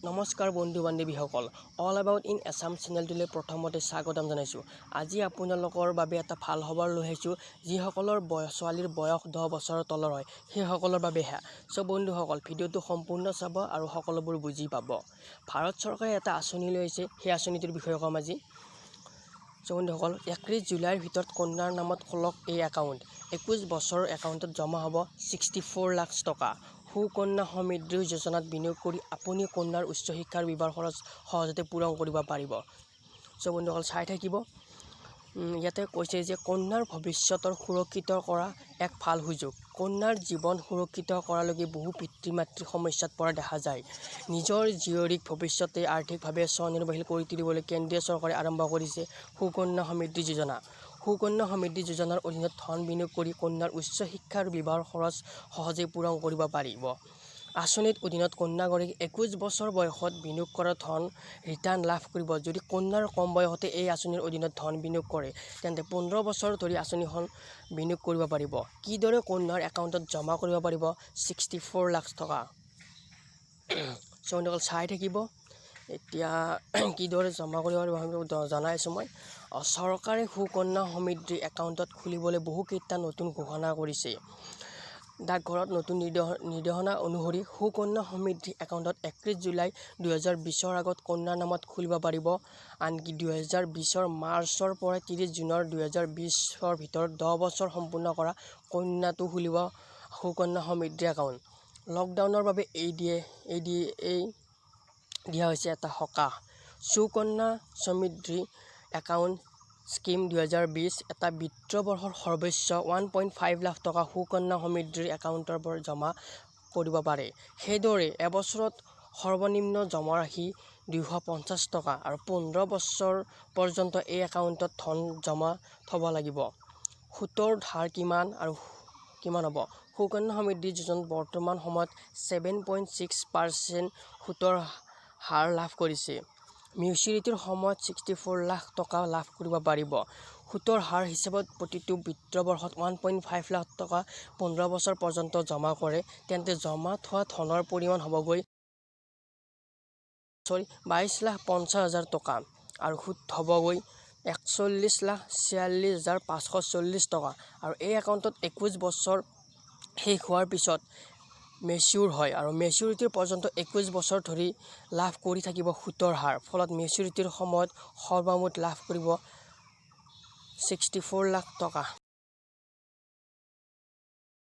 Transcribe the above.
নমস্কাৰ বন্ধু বান্ধৱীসকল all about in Assam চেনেলটোলৈ প্ৰথমতে স্বাগতম জনাইছোঁ। আজি আপোনালোকৰ বাবে এটা ভাল খবৰ লৈ আহিছোঁ। যিসকলৰ ছোৱালীৰ বয়স 10 বছৰৰ তলৰ হয় সেইসকলৰ বাবে সো বন্ধুসকল ভিডিঅ'টো সম্পূৰ্ণ চাব আৰু সকলোবোৰ বুজি পাব। ভাৰত চৰকাৰে এটা আঁচনি লৈ আহিছে, সেই আঁচনিটোৰ বিষয়ে ক'ম আজি। বন্ধুসকল 31 জুলাইৰ ভিতৰত কন্যাৰ নামত খোলক এই একাউণ্ট। 21 বছৰৰ একাউণ্টত জমা হ'ব 64 লাখ টকা। সুকন্যা সমৃদ্ধি যোজনাত বিনিয়োগ কৰি আপুনি কন্যাৰ উচ্চ শিক্ষাৰ বিবাহ খৰচ সহজতে পূৰণ কৰিব পাৰিব। বন্ধুসকল চাই থাকিব। ইয়াতে কৈছে যে কন্যাৰ ভৱিষ্যতৰ সুৰক্ষিত কৰা এক ভাল সুযোগ। কন্যাৰ জীৱন সুৰক্ষিত কৰালৈকে বহু পিতৃ মাতৃ সমস্যাত পৰা দেখা যায়। নিজৰ জীয়ৰীক ভৱিষ্যতে আৰ্থিকভাৱে স্বনিৰ্ভৰশীল কৰি তুলিবলৈ কেন্দ্ৰীয় চৰকাৰে আৰম্ভ কৰিছে সুকন্যা সমৃদ্ধি যোজনা। সুকন্যা সমৃদ্ধি যোজনাৰ অধীনত ধন বিনিয়োগ কৰি কন্যাৰ উচ্চ শিক্ষা আৰু বিবাহৰ খৰচ সহজেই পূৰণ কৰিব পাৰিব। আঁচনিৰ অধীনত কন্যাগৰাকীক 21 বছৰ বয়সত বিনিয়োগ কৰা ধন ৰিটাৰ্ণ লাভ কৰিব। যদি কন্যাৰ কম বয়সতে এই আঁচনিৰ অধীনত ধন বিনিয়োগ কৰে তেন্তে 15 বছৰ ধৰি আঁচনিখন বিনিয়োগ কৰিব পাৰিব। কিদৰে কন্যাৰ একাউণ্টত জমা কৰিব পাৰিব 64 লাখ টকা। বন্ধুসকল চাই থাকিব। এতিয়া কিদৰে জমা কৰিব পাৰিব জনাইছোঁ মই। চৰকাৰে সুকন্যা সমৃদ্ধি একাউণ্টত খুলিবলৈ বহুকেইটা নতুন ঘোষণা কৰিছে। ডাকঘৰত নতুন নিৰ্দেশনা অনুসৰি সুকন্যা সমৃদ্ধি একাউণ্টত 31 জুলাই 2020ৰ আগত কন্যাৰ নামত খুলিব পাৰিব। আনকি 2020ৰ মাৰ্চৰ পৰা 30 জুনৰ 2020ৰ ভিতৰত 10 বছৰ সম্পূৰ্ণ কৰা কন্যাটো খুলিব সুকন্যা সমৃদ্ধি একাউণ্ট। লকডাউনৰ বাবে এই দিয়া হৈছে এটা সকাহ। সুকন্যা সমৃদ্ধি একাউণ্ট স্কিম 2020 এটা বিত্তীয় বৰ্ষৰ সৰ্বোচ্চ 1.5 লাখ টকা সুকন্যা সমৃদ্ধিৰ একাউণ্টৰ পৰা জমা কৰিব পাৰে। সেইদৰে এবছৰত সৰ্বনিম্ন জমা ৰাশি 250 টকা আৰু 15 বছৰ পৰ্যন্ত এই একাউণ্টত ধন জমা থ'ব লাগিব। সুতৰ হাৰ কিমান হ'ব? সুকন্যা সমৃদ্ধি যোজনাত বৰ্তমান সময়ত 7.6% সুতৰ হাৰ লাভ কৰিছে। মিউচুৰিটিৰ সময়ত 64 লাখ টকা লাভ কৰিব পাৰিব। সুতৰ হাৰ হিচাপত প্ৰতিটো বিত্তীয় বৰ্ষত 1.5 লাখ টকা 15 বছৰ পৰ্যন্ত জমা কৰে তেন্তে জমা থোৱা ধনৰ পৰিমাণ হ'বগৈ 22,50,000 টকা আৰু সুত হ'বগৈ 41,46,540 টকা। আৰু এই একাউণ্টত 21 বছৰ শেষ হোৱাৰ পিছত মেচিউৰ হয় আৰু মেচিউৰিটিৰ পৰ্যন্ত 21 বছৰ ধৰি লাভ কৰি থাকিব সুতৰ হাৰ। ফলত মেচিউৰিটিৰ সময়ত সৰ্বমুঠ লাভ কৰিব 64 লাখ টকা।